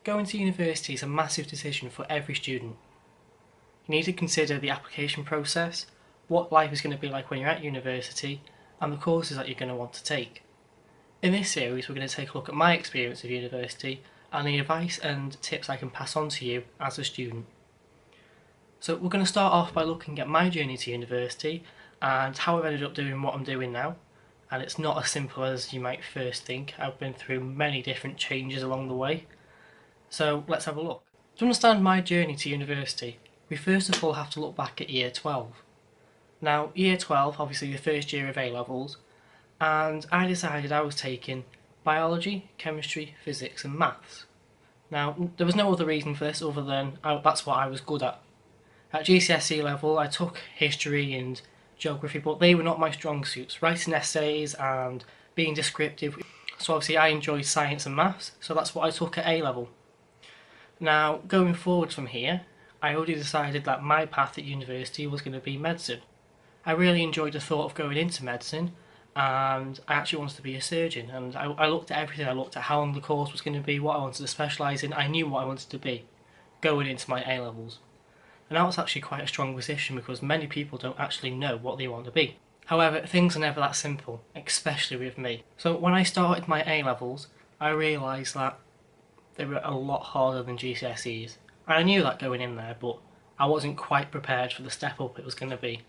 Going to university is a massive decision for every student. You need to consider the application process, what life is going to be like when you're at university, and the courses that you're going to want to take. In this series we're going to take a look at my experience of university and the advice and tips I can pass on to you as a student. So we're going to start off by looking at my journey to university and how I've ended up doing what I'm doing now. And it's not as simple as you might first think. I've been through many different changes along the way. So let's have a look. To understand my journey to university, we first of all have to look back at year 12. Now, year 12, obviously the first year of A-levels, and I decided I was taking biology, chemistry, physics and maths. Now, there was no other reason for this other than that's what I was good at. At GCSE level, I took history and geography, but they were not my strong suits. Writing essays and being descriptive. So obviously I enjoyed science and maths, so that's what I took at A-level. Now, going forward from here, I already decided that my path at university was going to be medicine. I really enjoyed the thought of going into medicine, and I actually wanted to be a surgeon. And I looked at everything. I looked at how long the course was going to be, what I wanted to specialise in. I knew what I wanted to be going into my A-levels. And that was actually quite a strong position because many people don't actually know what they want to be. However, things are never that simple, especially with me. So when I started my A-levels, I realised that they were a lot harder than GCSEs. And I knew that going in there, but I wasn't quite prepared for the step up it was going to be.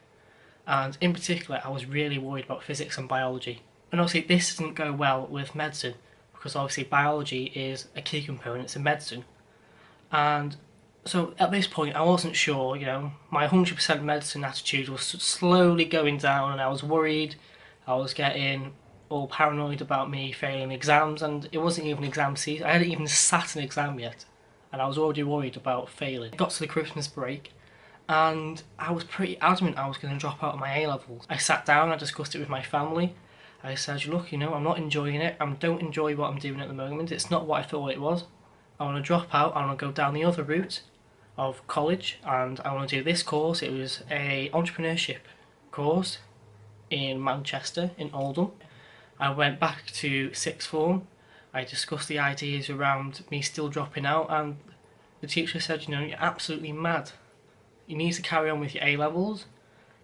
And in particular, I was really worried about physics and biology. And obviously this didn't go well with medicine, because obviously biology is a key component in medicine. And so at this point I wasn't sure, my 100% medicine attitude was slowly going down and I was worried. I was getting all paranoid about me failing exams, and it wasn't even exam season. I hadn't even sat an exam yet and I was already worried about failing. I got to the Christmas break and I was pretty adamant I was going to drop out of my A-levels. I sat down, I discussed it with my family. I said, look, I'm not enjoying it. I don't enjoy what I'm doing at the moment. It's not what I thought it was. I want to drop out, I want to go down the other route of college and I want to do this course. It was a entrepreneurship course in Manchester, in Oldham. I went back to sixth form. I discussed the ideas around me still dropping out, and the teacher said, you're absolutely mad. You need to carry on with your A-levels.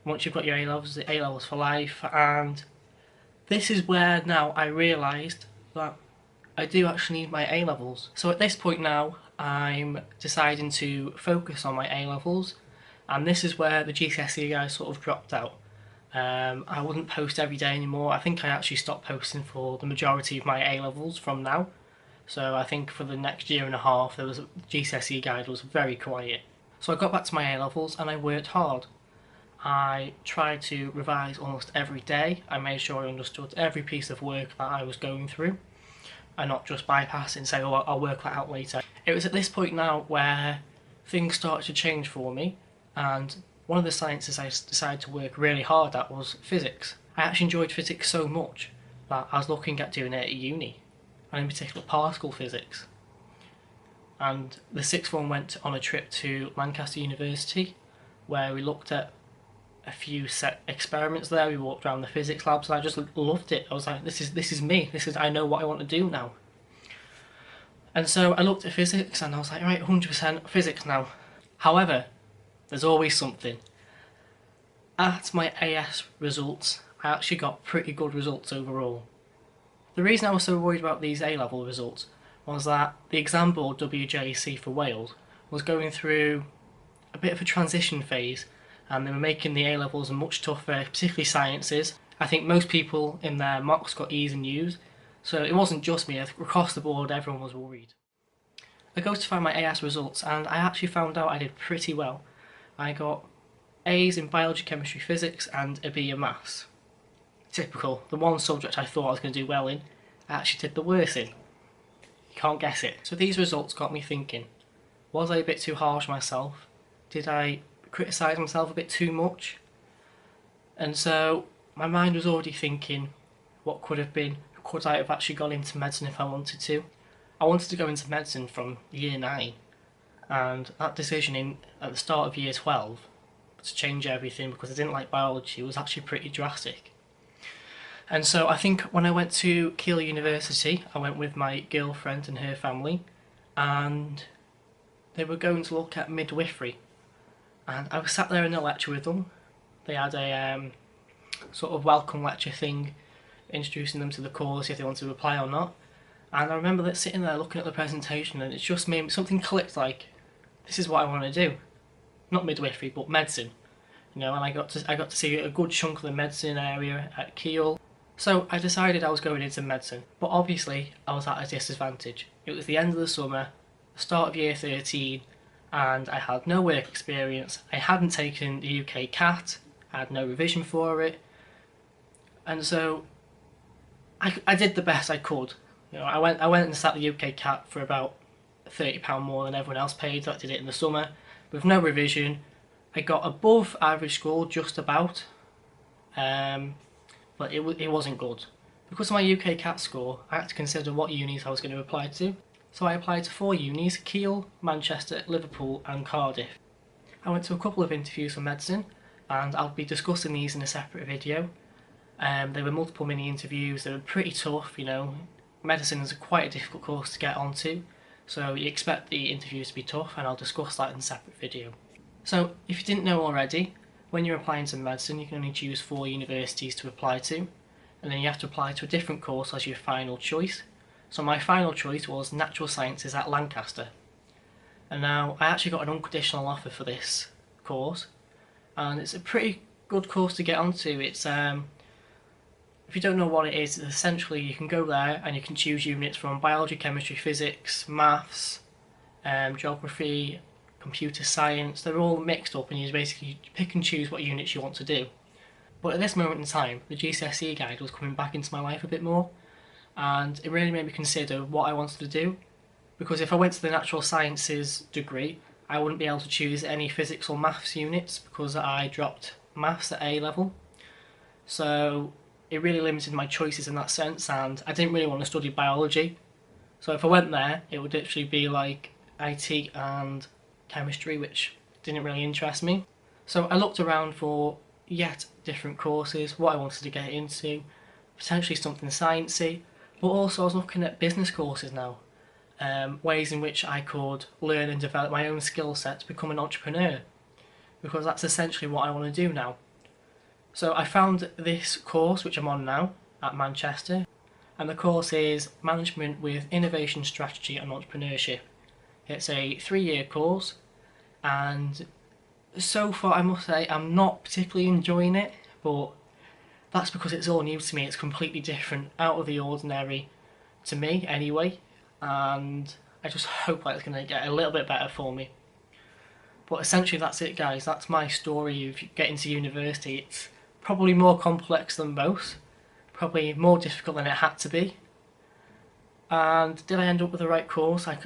Once you've got your A-levels, the A-levels for life. And this is where now I realised that I do actually need my A-levels. So at this point now, I'm deciding to focus on my A-levels, and this is where the GCSE guys sort of dropped out. I wouldn't post every day anymore. I think I actually stopped posting for the majority of my A-levels from now. So I think for the next year and a half, the GCSE guide was very quiet. So I got back to my A-levels and I worked hard. I tried to revise almost every day. I made sure I understood every piece of work that I was going through and not just bypass it and say, oh, I'll work that out later. It was at this point now where things started to change for me, and one of the sciences I decided to work really hard at was physics. I actually enjoyed physics so much that I was looking at doing it at uni, and in particular particle physics. And the sixth one went on a trip to Lancaster University where we looked at a few set experiments there. We walked around the physics labs and I just loved it. I was like, this is me. I know what I want to do now. And so I looked at physics and I was like, right, 100% physics now. However, there's always something. At my AS results, I actually got pretty good results overall. The reason I was so worried about these A-level results was that the exam board, WJC for Wales, was going through a bit of a transition phase, and they were making the A-levels much tougher, particularly sciences. I think most people in their mocks got E's and U's, so it wasn't just me. Across the board everyone was worried. I go to find my AS results and I actually found out I did pretty well. I got A's in biology, chemistry, physics and a B in maths. Typical. The one subject I thought I was going to do well in, I actually did the worst in. You can't guess it. So these results got me thinking, was I a bit too harsh on myself? Did I criticise myself a bit too much? And so my mind was already thinking, what could have been? Could I have actually gone into medicine if I wanted to? I wanted to go into medicine from year 9, and that decision at the start of year 12 to change everything because I didn't like biology was actually pretty drastic. And so I think when I went to Keele University, I went with my girlfriend and her family, and they were going to look at midwifery. And I was sat there in the lecture with them. They had a sort of welcome lecture thing, introducing them to the course if they wanted to apply or not. And I remember that sitting there looking at the presentation, and it just made something clicked, like, this is what I want to do. Not midwifery, but medicine. You know, and I got to see a good chunk of the medicine area at Keele. So I decided I was going into medicine, but obviously I was at a disadvantage. It was the end of the summer, the start of year 13, and I had no work experience. I hadn't taken the UK CAT, I had no revision for it, and so I did the best I could. You know, I went and sat the UK CAT for about £30 more than everyone else paid. That did it in the summer with no revision. I got above average score, just about, but it wasn't good. Because of my UK CAT score, I had to consider what unis I was going to apply to. So I applied to 4 unis: Keele, Manchester, Liverpool and Cardiff. I went to a couple of interviews for medicine, and I'll be discussing these in a separate video. There were multiple mini interviews. They were pretty tough, you know. Medicine is quite a difficult course to get onto, so you expect the interviews to be tough, and I'll discuss that in a separate video. So if you didn't know already, when you're applying to medicine you can only choose 4 universities to apply to, and then you have to apply to a different course as your final choice. So my final choice was Natural Sciences at Lancaster. And now I actually got an unconditional offer for this course, and it's a pretty good course to get onto. It's if you don't know what it is, essentially you can go there and you can choose units from biology, chemistry, physics, maths, geography, computer science. They're all mixed up, and you basically pick and choose what units you want to do. But at this moment in time, the GCSE guide was coming back into my life a bit more, and it really made me consider what I wanted to do, because if I went to the natural sciences degree I wouldn't be able to choose any physics or maths units because I dropped maths at A level. So it really limited my choices in that sense, and I didn't really want to study biology. So if I went there it would actually be like IT and chemistry, which didn't really interest me. So I looked around for yet different courses, what I wanted to get into, potentially something sciencey, but also I was looking at business courses now, ways in which I could learn and develop my own skill set to become an entrepreneur, because that's essentially what I want to do now. So I found this course which I'm on now at Manchester, and the course is Management with Innovation Strategy and Entrepreneurship. It's a 3-year course, and so far I must say I'm not particularly enjoying it, but that's because it's all new to me. It's completely different, out of the ordinary to me anyway, and I just hope that it's going to get a little bit better for me. But essentially that's it, guys. That's my story of getting to university. It's probably more complex than most, probably more difficult than it had to be. And did I end up with the right course? I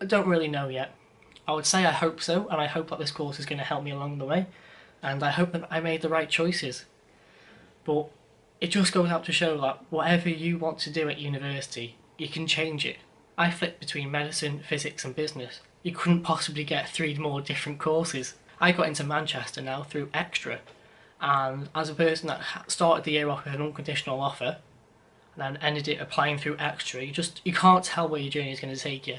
don't really know yet. I would say I hope so, and I hope that this course is going to help me along the way, and I hope that I made the right choices. But it just goes out to show that whatever you want to do at university, you can change it. I flipped between medicine, physics and business. You couldn't possibly get 3 more different courses. I got into Manchester now through Extra, and as a person that started the year off with an unconditional offer and then ended it applying through Extra, you can't tell where your journey is going to take you.